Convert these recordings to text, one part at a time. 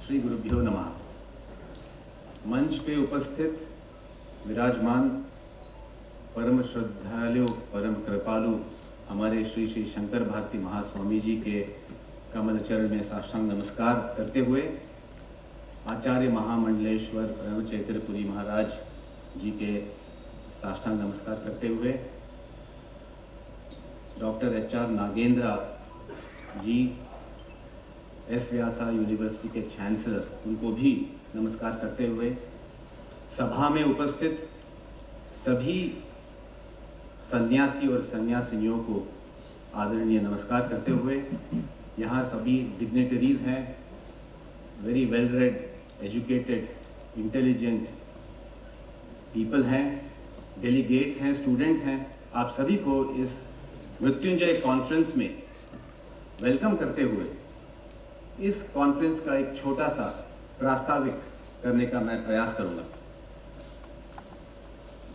श्री गुरुभ्यो नमः। मंच पे उपस्थित विराजमान परम श्रद्धालु परम कृपालु हमारे श्री श्री शंकर भारती महास्वामी जी के कमल चरण में साष्टांग नमस्कार करते हुए आचार्य महामंडलेश्वर प्रणव चैतरपुरी महाराज जी के साष्टांग नमस्कार करते हुए doctor HR Nagendra G S Vyasa university के चांसलर, उनको भी नमस्कार करते हुए सभा में उपस्थित सभी सन्यासी और सन्यासिनियों को आदरणीय नमस्कार करते हुए यहाँ सभी डिग्नेटरीज हैं, very well read, educated, intelligent people हैं, डेलीगेट्स हैं, स्टूडेंट्स हैं, आप सभी को इस मृत्युंजय कॉन्फ्रेंस में वेलकम करते हुए इस कॉन्फ्रेंस का एक छोटा सा प्रास्ताविक करने का मैं प्रयास करूंगा।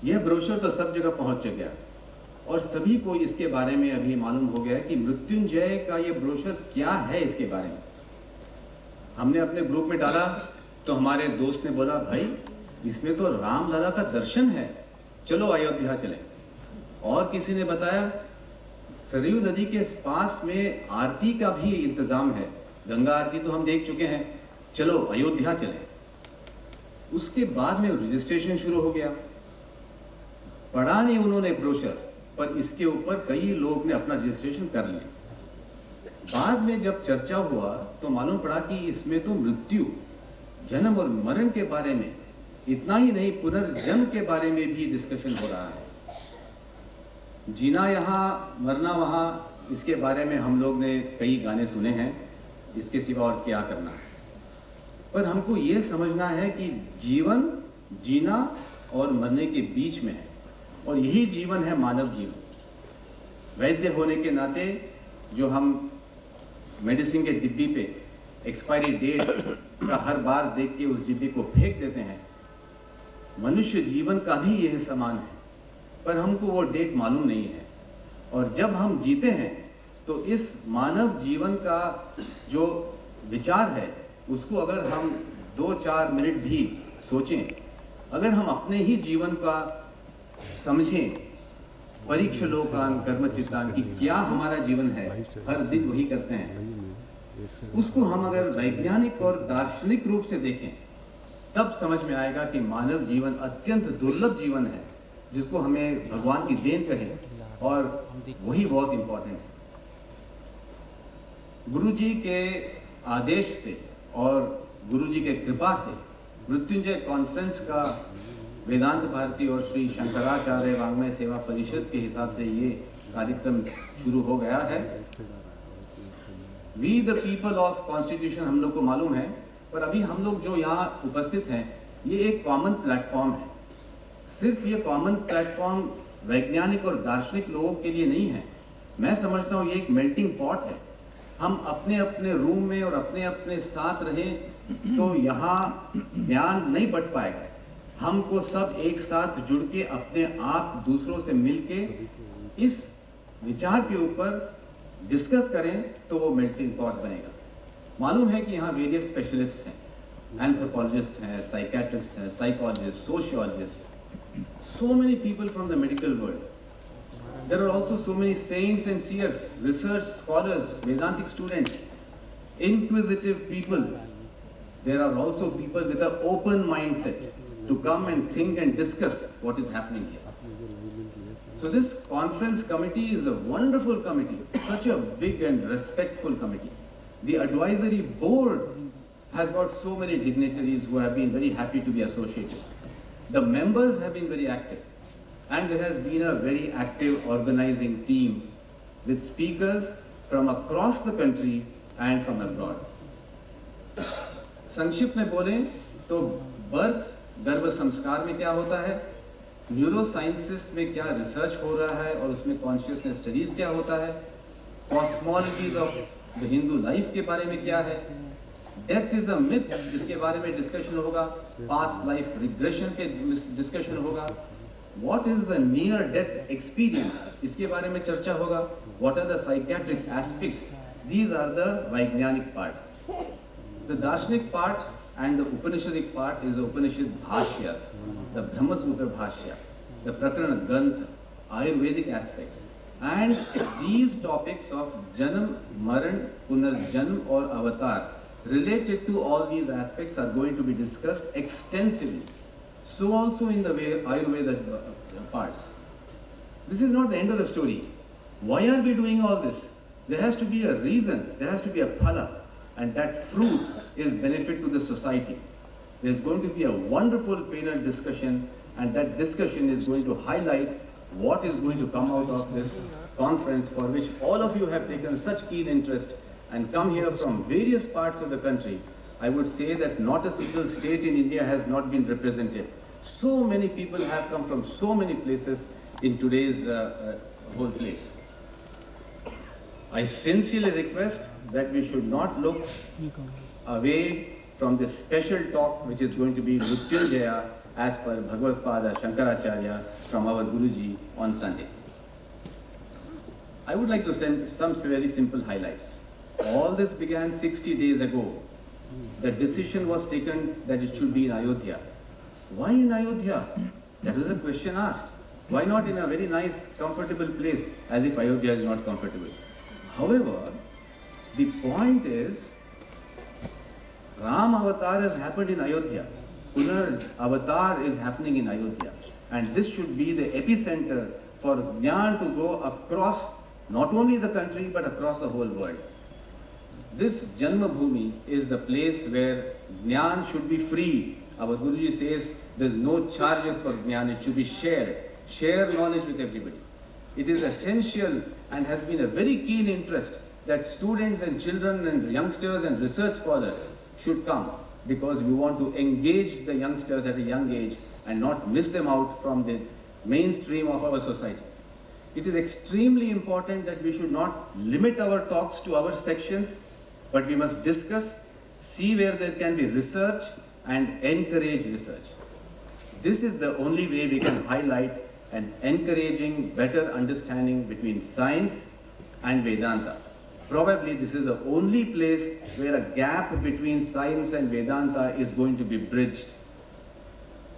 यह ब्रोशर तो सब जगह पहुंच गया और सभी को इसके बारे में अभी मालूम हो गया है कि मृत्युंजय का ये ब्रोशर क्या है। इसके बारे में हमने अपने ग्रुप में डाला तो हमारे दोस्त ने बोला, भाई इसमें तो राम लला का दर्शन है, चलो अयोध्या चलें। और किसी ने बताया सरयू नदी के पास में आरती का भी इंतजाम है, गंगा आरती तो हम देख चुके हैं, चलो अयोध्या चलें। उसके बाद में रजिस्ट्रेशन शुरू हो गया। पढ़ा नहीं उन्होंने ब्रोशर, पर इसके ऊपर कई लोग ने अपना रजिस्ट्रेशन कर लिया। बाद में जब चर्चा हुआ तो मालूम पड़ा कि इसमें तो मृत्यु, जन्म और मरण के बारे में, इतना ही नहीं पुनर्जन्म के बारे में भी डिस्कशन हो रहा है। जीना यहाँ मरना वहाँ, इसके बारे में हम लोग ने कई गाने सुने हैं, इसके सिवा और क्या करना। पर हमको ये समझना है कि जीवन जीना और मरने के बीच में है, और यही जीवन है मानव जीवन। वैद्य होने के नाते जो हम मेडिसिन के डिब्बी पे एक्सपायरी डेट का हर बार देख के उस डिब्बी को फेंक देते हैं, मनुष्य जीवन का भी यह समान है, पर हमको वो डेट मालूम नहीं है। और जब हम जीते हैं तो इस मानव जीवन का जो विचार है उसको अगर हम 2-4 मिनट भी सोचें, अगर हम अपने ही जीवन का समझें, परीक्ष लोकान कर्म चित्तान की क्या हमारा जीवन है, हर दिन वही करते हैं, उसको हम अगर वैज्ञानिक और दार्शनिक रूप से देखें तब समझ में आएगा कि मानव जीवन अत्यंत दुर्लभ जीवन है, जिसको हमें भगवान की देन कहे, और वही बहुत इम्पोर्टेंट है। गुरु जी के आदेश से और गुरु जी के कृपा से मृत्युंजय कॉन्फ्रेंस का वेदांत भारती और श्री शंकराचार्य वाङ्मय सेवा परिषद के हिसाब से ये कार्यक्रम शुरू हो गया है। We the people of constitution हम लोग को मालूम है, पर अभी हम लोग जो यहाँ उपस्थित हैं ये एक कॉमन प्लेटफॉर्म है। सिर्फ ये कॉमन प्लेटफॉर्म वैज्ञानिक और दार्शनिक लोगों के लिए नहीं है। मैं समझता हूँ ये एक मेल्टिंग पॉट है। हम अपने अपने रूम में और अपने अपने साथ रहें तो यहाँ ज्ञान नहीं बढ़ पाएगा। हमको सब एक साथ जुड़ के अपने आप दूसरों से मिल के इस विचार के ऊपर डिस्कस करें तो वो मेल्टिंग पॉट बनेगा। मालूम है कि यहाँ वेरियस स्पेशलिस्ट हैं, एंथ्रोपोलॉजिस्ट हैं, साइकेट्रिस्ट हैं, psychologist, sociologist, so many people from the medical world. There are also so many saints and seers, research scholars, Vedantic students, inquisitive people. There are also people with an open mindset to come and think and discuss what is happening here. So this conference committee is a wonderful committee, such a big and respectful committee. The advisory board has got so many dignitaries who have been very happy to be associated. The members have been very active, and there has been a very active organizing team with speakers from across the country and from abroad. संक्षिप्त में बोले तो birth गर्भ संस्कार में क्या होता है, न्यूरो साइंसेस में क्या रिसर्च हो रहा है और उसमें कॉन्शियसनेस स्टडीज क्या होता है, कॉस्मोलॉजीज ऑफ द हिंदू लाइफ के बारे में क्या है, डेथ इज अ मिथ इसके बारे में डिस्कशन होगा, पास्ट लाइफ रिग्रेशन पे डिस्कशन होगा, what is the near death experience इसके बारे में चर्चा होगा, what are the psychiatric aspects, these are the वैज्ञानिक part. The Darshanik part and the Upanishadic part is the Upanishad Bhashyas, the Brahma Sutra Bhashya, the Prakarana Granth, Ayurvedic aspects. And these topics of Janam, Maran, Punarjanam or Avatar related to all these aspects are going to be discussed extensively. So also in the Ayurveda parts. This is not the end of the story. Why are we doing all this? There has to be a reason, there has to be a phala, and that fruit is benefit to the society. There is going to be a wonderful panel discussion, and that discussion is going to highlight what is going to come out of this conference, for which all of you have taken such keen interest and come here from various parts of the country. I would say that not a single state in India has not been represented. So many people have come from so many places in today's whole place. I sincerely request that we should not look away from this special talk which is going to be Mrityunjaya as per Bhagavad Pada Shankaracharya from our Guruji on Sunday. I would like to send some very simple highlights. All this began 60 days ago. The decision was taken that it should be in Ayodhya. Why in Ayodhya? That was a question asked. Why not in a very nice, comfortable place, as if Ayodhya is not comfortable? However, the point is, Ram Avatar has happened in Ayodhya. Punar Avatar is happening in Ayodhya. And this should be the epicenter for Jnana to go across not only the country but across the whole world. This Janmabhoomi is the place where Jnana should be free. Our Guruji says there is no charges for Jnana, it should be shared. Share knowledge with everybody. It is essential and has been a very keen interest that students and children and youngsters and research scholars should come, because we want to engage the youngsters at a young age and not miss them out from the mainstream of our society. It is extremely important that we should not limit our talks to our sections, but we must discuss, see where there can be research and encourage research. This is the only way we can highlight an encouraging better understanding between science and Vedanta. Probably this is the only place where a gap between science and Vedanta is going to be bridged.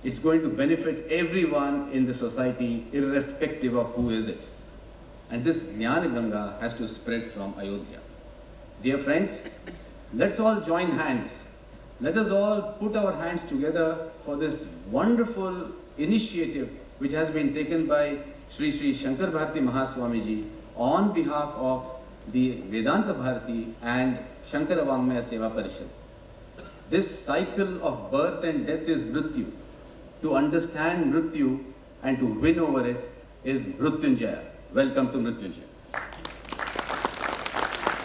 It's going to benefit everyone in the society, irrespective of who is it. And this Jnana Ganga has to spread from Ayodhya. Dear friends, let's all join hands. Let us all put our hands together for this wonderful initiative which has been taken by Sri Shankar Bharati Mahaswamiji on behalf of the Vedanta Bharati and Shankara Vangmaya Seva Parishad. This cycle of birth and death is Mrityu. To understand Mrityu and to win over it is Mrityunjaya. Welcome to Mrityunjaya.